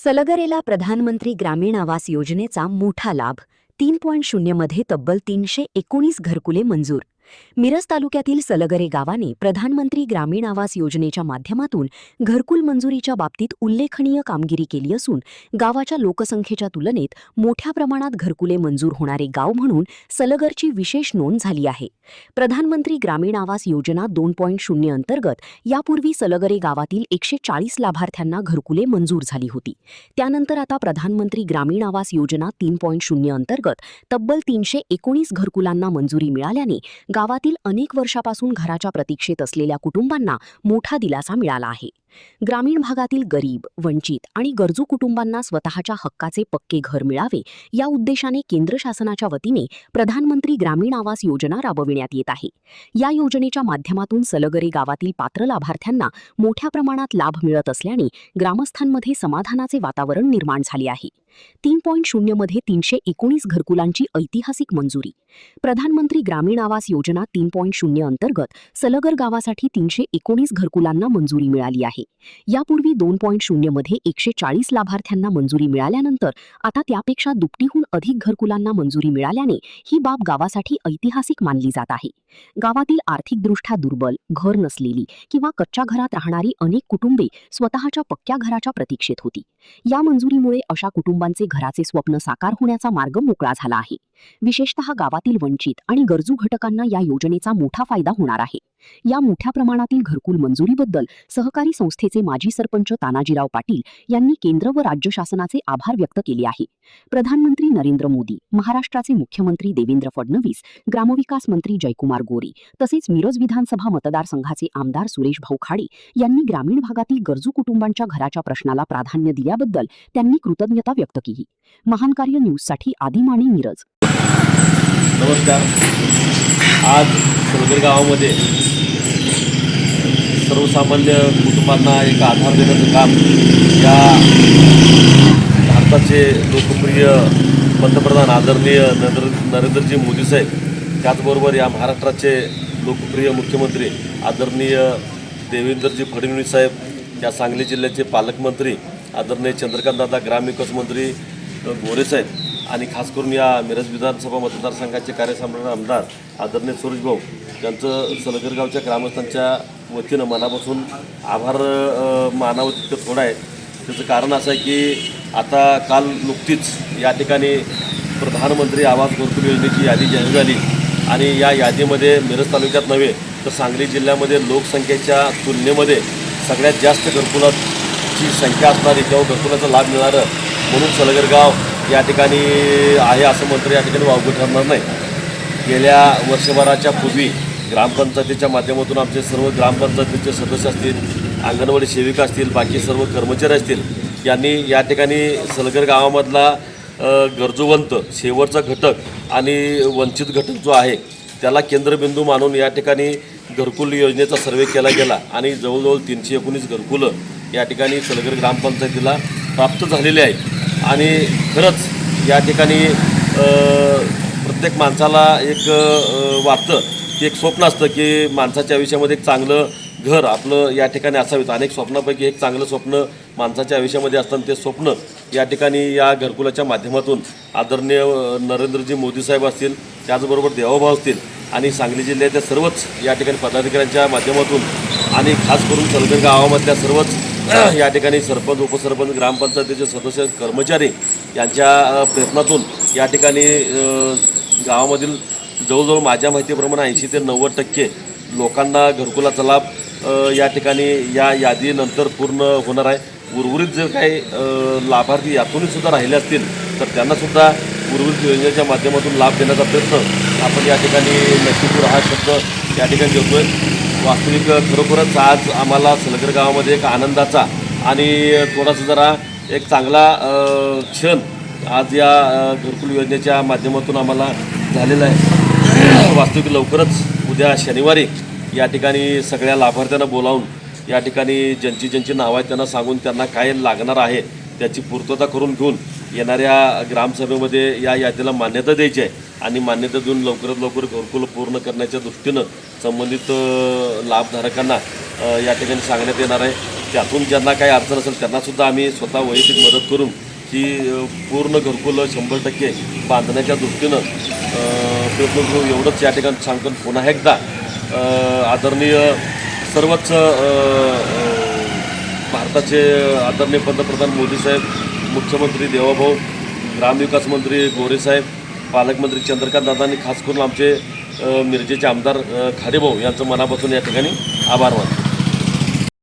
सलगरेला प्रधानमंत्री ग्रामीण आवास योजनेचा मोठा लाभ 3.0 मध्ये तब्बल 319 घरकुले मंजूर। मिरज तालुक्यातील सलगरे गावाने प्रधानमंत्री ग्रामीण आवास योजनेच्या माध्यमातून घरकुल मंजुरीच्या बाबतीत उल्लेखनीय कामगिरी केली असून गावाच्या लोकसंख्येच्या तुलनेत मोठ्या प्रमाणात घरकुले मंजूर होणारे गाव म्हणून सलगरची विशेष नोंद झाली आहे। प्रधानमंत्री ग्रामीण आवास योजना 2.0 अंतर्गत यापूर्वी सलगरे गावातील 140 लाभार्थ्यांना घरकुले मंजूर झाली होती। त्यानंतर आता प्रधानमंत्री ग्रामीण आवास योजना 3.0 अंतर्गत तब्बल 319 घरकुलांना मंजुरी मिळाल्याने गावातील अनेक वर्षापासून घराच्या प्रतीक्षेत असलेल्या कुटुंबांना मोठा दिलासा मिळाला आहे। ग्रामीण भागातील गरीब, वंचित आणि गरजू कुटुंबांना स्वतःच्या हक्काचे पक्के घर मिळावे या उद्देशाने केंद्र शासनाच्या वतीने प्रधानमंत्री ग्रामीण आवास योजना राबविण्यात येत आहे। या योजनेच्या माध्यमातून सलगरे गावातील पात्र लाभार्थ्यांना मोठ्या प्रमाणात लाभ मिळत असल्याने ग्रामस्थांमध्ये समाधानाचे वातावरण निर्माण झाले आहे। 3.0 मध्ये 319 घरकुलांची ऐतिहासिक मंजुरी। प्रधानमंत्री ग्रामीण आवास योजना 3.0 अंतर्गत सलगर गावासाठी 319 घरकुलांना मंजुरी मिळाली आहे। यापूर्वी 2.0 मध्ये 140 लाभार्थ्यांना मंजुरी मिळाल्यानंतर आता त्यापेक्षा दुपटीहून अधिक घरकुलांना मंजुरी मिळाल्याने ही बाब गावासाठी ऐतिहासिक मानली जात आहे। गावातील आर्थिकदृष्ट्या दुर्बल, घर नसलेली किंवा कच्च्या घरात राहणारी अनेक कुटुंबे स्वतःच्या पक्क्या घराच्या प्रतीक्षेत होती। या मंजुरीमुळे अशा कुटुंबांचे घराचे स्वप्न साकार होण्याचा मार्ग मोकळा झाला आहे। विशेषतः गावातील वंचित आणि गरजू घटकांना या योजनेचा मोठा फायदा होणार आहे। या मोठ्या प्रमाणातील घरकुल मंजुरीबद्दल सहकारी संस्थेचे माजी सरपंच तानाजीराव पाटील यांनी केंद्र व राज्य शासनाचे आभार व्यक्त केले आहे। प्रधानमंत्री नरेंद्र मोदी, महाराष्ट्राचे मुख्यमंत्री देवेंद्र फडणवीस, ग्रामविकास मंत्री जयकुमार गोरे तसेच मिरज विधानसभा मतदारसंघाचे आमदार सुरेश भाऊ खाडे यांनी ग्रामीण भागातील गरजू कुटुंबांच्या घराच्या प्रश्नाला प्राधान्य दिल्याबद्दल त्यांनी कृतज्ञता व्यक्त केली। महान कार्य न्यूजसाठी आदिमाणी, मिरज। नमस्कार। आज सलगर गावामध्ये सर्वसामान्य कुटुंबांना एक आधार देण्याचं काम या भारताचे लोकप्रिय पंतप्रधान आदरणीय नरेंद्रजी मोदी साहेब, त्याचबरोबर या महाराष्ट्राचे लोकप्रिय मुख्यमंत्री आदरणीय देवेंद्रजी फडणवीस साहेब, या सांगली जिल्ह्याचे पालकमंत्री आदरणीय चंद्रकांतदादा, ग्रामविकास मंत्री गोरे साहेब आणि खास करून या मिरज विधानसभा मतदारसंघाचे कार्यसम्राट आमदार आदरणीय सुरेश भाऊ यांचं सलगर गावच्या ग्रामस्थांच्या वतीनं मनापासून आभार मानावं तितकं थोडं आहे। त्याचं कारण असं आहे की आता काल नुकतीच या ठिकाणी प्रधानमंत्री आवास घरकुल योजनेची यादी जाहीर झाली आणि या यादीमध्ये मिरज तालुक्यात नव्हे तर सांगली जिल्ह्यामध्ये लोकसंख्येच्या तुलनेमध्ये सगळ्यात जास्त घरकुलाची संख्या असणारी किंवा घरकुलाचा लाभ मिळणारं म्हणून सलगर गाव या ठिकाणी आहे असं मंत्र या ठिकाणी वावगं ठरणार नाही। गेल्या वर्षभराच्या पूर्वी ग्रामपंचायतीच्या माध्यमातून आमचे सर्व ग्रामपंचायतीचे सदस्य असतील, अंगणवाडी सेविका असतील, बाकी सर्व कर्मचारी असतील, यांनी या ठिकाणी सलगर गावामधला गरजूवंत शेवटचा घटक आणि वंचित घटक जो आहे त्याला केंद्रबिंदू मानून या ठिकाणी घरकुल योजनेचा सर्वे केला गेला आणि जवळजवळ 319 घरकुलं या ठिकाणी सलगर ग्रामपंचायतीला प्राप्त झालेले आहेत। आणि खरंच या ठिकाणी प्रत्येक माणसाला एक वाटतं की एक स्वप्न असतं की माणसाच्या आयुष्यामध्ये एक चांगलं घर आपलं या ठिकाणी असावीत। अनेक स्वप्नापैकी एक चांगलं स्वप्न माणसाच्या आयुष्यामध्ये असताना ते स्वप्न या ठिकाणी या घरकुलाच्या माध्यमातून आदरणीय नरेंद्रजी मोदी साहेब असतील, त्याचबरोबर देवाभाऊ असतील आणि सांगली जिल्ह्यातल्या सर्वच या ठिकाणी पदाधिकाऱ्यांच्या माध्यमातून आणि खास करून सलगर गावामधल्या सर्वच या ठिकाणी सरपंच, उपसरपंच, ग्रामपंचायतीचे सदस्य, कर्मचारी यांच्या प्रयत्नातून या ठिकाणी गावामधील जवळजवळ माझ्या माहितीप्रमाणे 80 ते 90% लोकांना घरकुलाचा लाभ या ठिकाणी या यादीनंतर पूर्ण होणार आहे। उर्वरित जर काही लाभार्थी यातूनही सुद्धा राहिले असतील तर त्यांनासुद्धा उर्वरित योजनेच्या माध्यमातून लाभ देण्याचा प्रयत्न आपण या ठिकाणी नक्कीपूर हा शब्द या ठिकाणी देतोय। वास्तविक खरोखरच आज आम्हाला सलगर गावामध्ये एक आनंदाचा आणि थोडासा जरा एक चांगला क्षण आज या घरकुल योजनेच्या माध्यमातून आम्हाला झालेला आहे। वास्तविक लवकरच उद्या शनिवारी या ठिकाणी सगळ्या लाभार्थ्यांना बोलावून या ठिकाणी ज्यांची नावं आहेत त्यांना सांगून त्यांना काय लागणार आहे त्याची पूर्तता करून घेऊन येणाऱ्या ग्रामसभेमध्ये या यादीला मान्यता द्यायची आहे आणि मान्यता देऊन लवकरात लवकर घरकुल पूर्ण करण्याच्या दृष्टीनं संबंधित लाभधारकांना या ठिकाणी सांगण्यात येणार आहे। त्यातून ज्यांना काही अडचण असेल त्यांनासुद्धा आम्ही स्वतः वैयक्तिक मदत करून ही पूर्ण घरकुलं 100% बांधण्याच्या दृष्टीनं प्रयत्न करू एवढंच या ठिकाणी सांगतो. पुन्हा एकदा आदरणीय सर्वच भारताचे आदरणीय पंतप्रधान मोदीसाहेब, मुख्यमंत्री देवाभाऊ, ग्रामविकास मंत्री गोरेसाहेब, पालकमंत्री चंद्रकांत दादांनी खास करून आमचे मिरजेचे आमदार खाडेभाऊ यांचं मनापासून या ठिकाणी आभार मानतो.